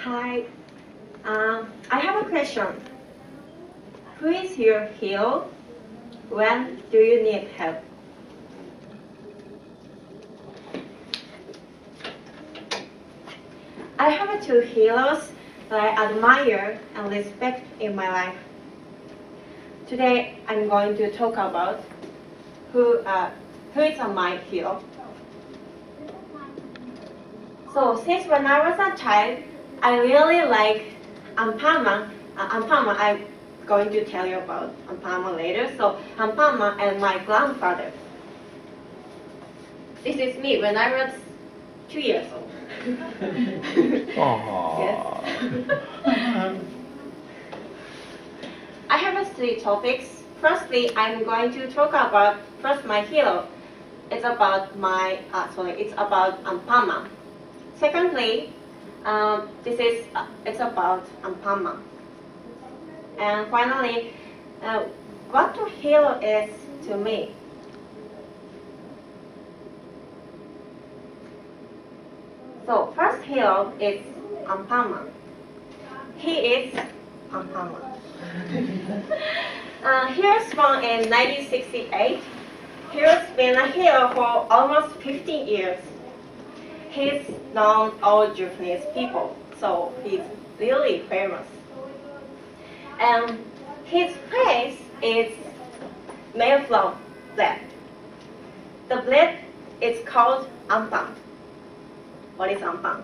Hi, I have a question. Who is your hero? When do you need help? I have two heroes that I admire and respect in my life. Today, I'm going to talk about who is my hero. So, since when I was a child, I really like Ampama. Ampama, I'm going to tell you about Ampama later. So, Ampama and my grandfather. This is me when I was 2 years old. Yes. I have three topics. Firstly, I'm going to talk about first my hero. It's about it's about Ampama. Secondly, it's about Ampama. And finally, what a hero is to me. So first hero is Ampama. He is Ampama. He was born in 1968. He has been a hero for almost 15 years. He's known all Japanese people, so he's really famous. And his face is made from bread. The bread is called ampang. What is ampang?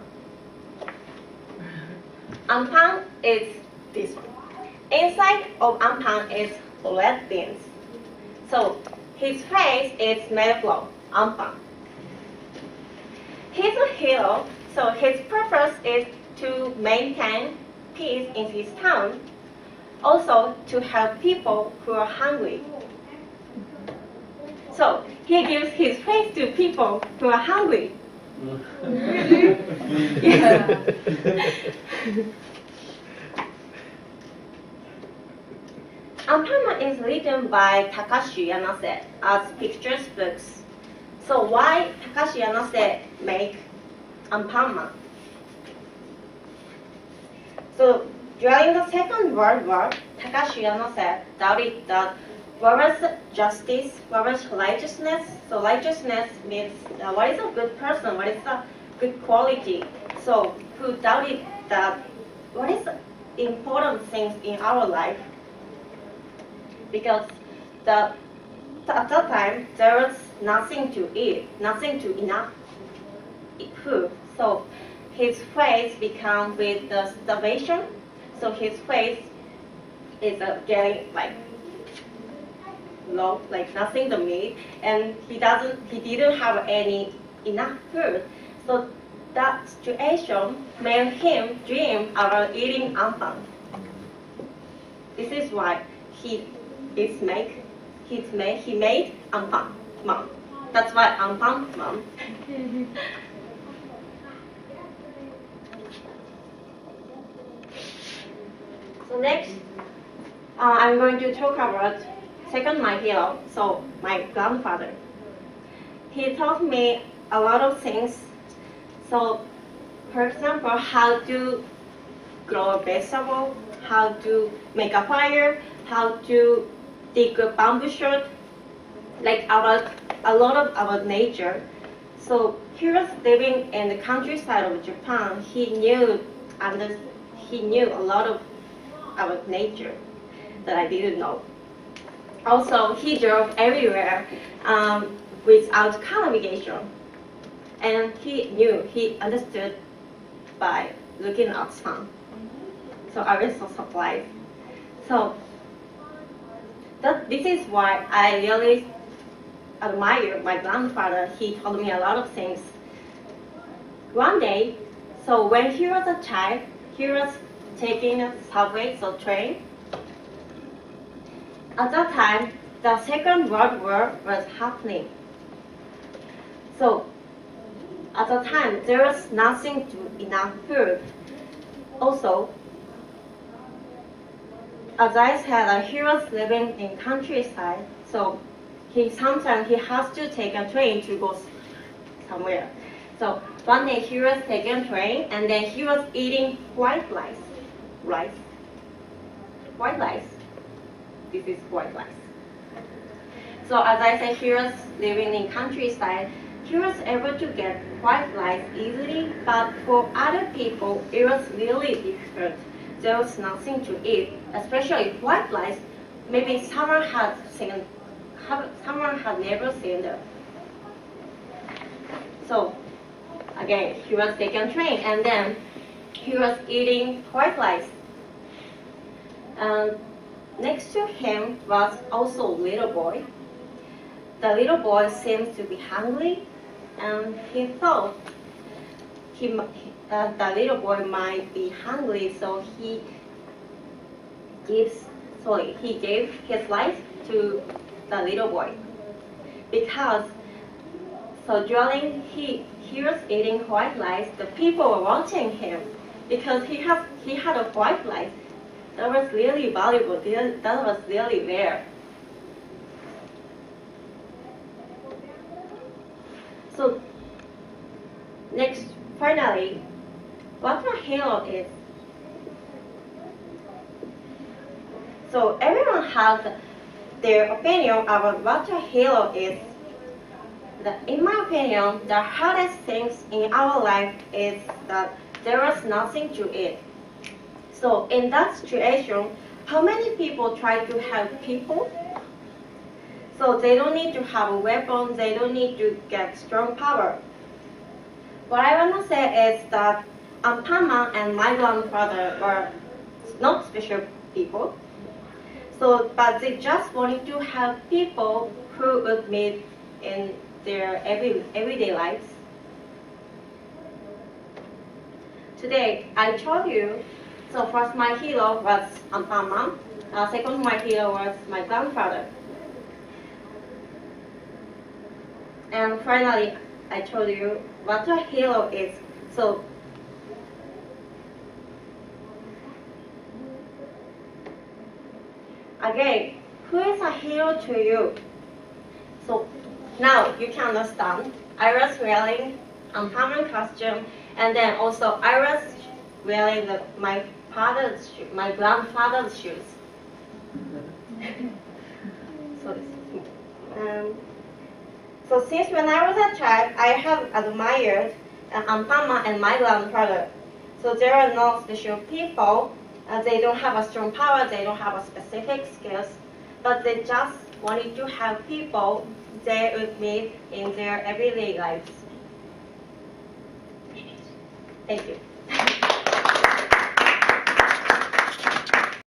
Ampang is this one. Inside of ampang is red beans. So his face is made from ampang. He's a hero, so his purpose is to maintain peace in his town, also to help people who are hungry. So he gives his face to people who are hungry. Yeah. Ampama is written by Takashi Yanase as pictures books. So why Takashi Yanase make Ampama? So during the Second World War, Takashi Yanase doubted that what was justice, what was righteousness. So righteousness means what is a good person, what is a good quality. So who doubted that what is the important things in our life? Because at that time there was nothing to eat, nothing to enough food. So his face become with the starvation. So his face is getting like low, like nothing to eat, and he didn't have any enough food. So that situation made him dream about eating ampang. This is why he made ampang mom. That's why ampang mom. So next, I'm going to talk about second my hero. So my grandfather. He taught me a lot of things. So, for example, how to grow a vegetable, how to make a fire, how to dig a bamboo shoot, like about a lot of about nature. So he was living in the countryside of Japan. He knew a lot of about nature that I didn't know. Also, he drove everywhere without car navigation, and he understood by looking at sun. So I was so surprised. So this is why I really admire my grandfather. He told me a lot of things. One day, so when he was a child, he was taking a subway, so train. At that time, the Second World War was happening. So at the time, there was nothing to enough food. Also, as I said, he was living in countryside, so sometimes he has to take a train to go somewhere. So one day he was taking train and then he was eating white rice. White rice. This is white rice. So as I said, he was living in countryside. He was able to get white rice easily, but for other people, it was really difficult. There was nothing to eat, especially white rice. Maybe someone had never seen them. So again, he was taking train, and then he was eating white rice. And next to him was also a little boy. The little boy seems to be hungry, and he thought the little boy might be hungry, so he gave his life to the little boy. Because so during he was eating white rice, the people were watching him because he had a white rice that was really valuable. That was really rare. So next, finally, what a hero is. So everyone has their opinion about what a hero is. In my opinion, the hardest things in our life is that there was nothing to eat. So in that situation, how many people try to help people? So they don't need to have a weapon, they don't need to get strong power. What I want to say is that Pama and my grandfather were not special people. So, but they just wanted to help people who would meet in their everyday lives. Today, I told you, so first my hero was Pama, second my hero was my grandfather. And finally, I told you what a hero is. So, again, who is a hero to you? So now you can understand. I was wearing a Pama costume, and then also I was wearing my grandfather's shoes. So since when I was a child, I have admired Pama and my grandfather. So there are no special people. They don't have a strong power. They don't have a specific skills, but they just wanted to help people they would meet in their everyday lives. Thank you.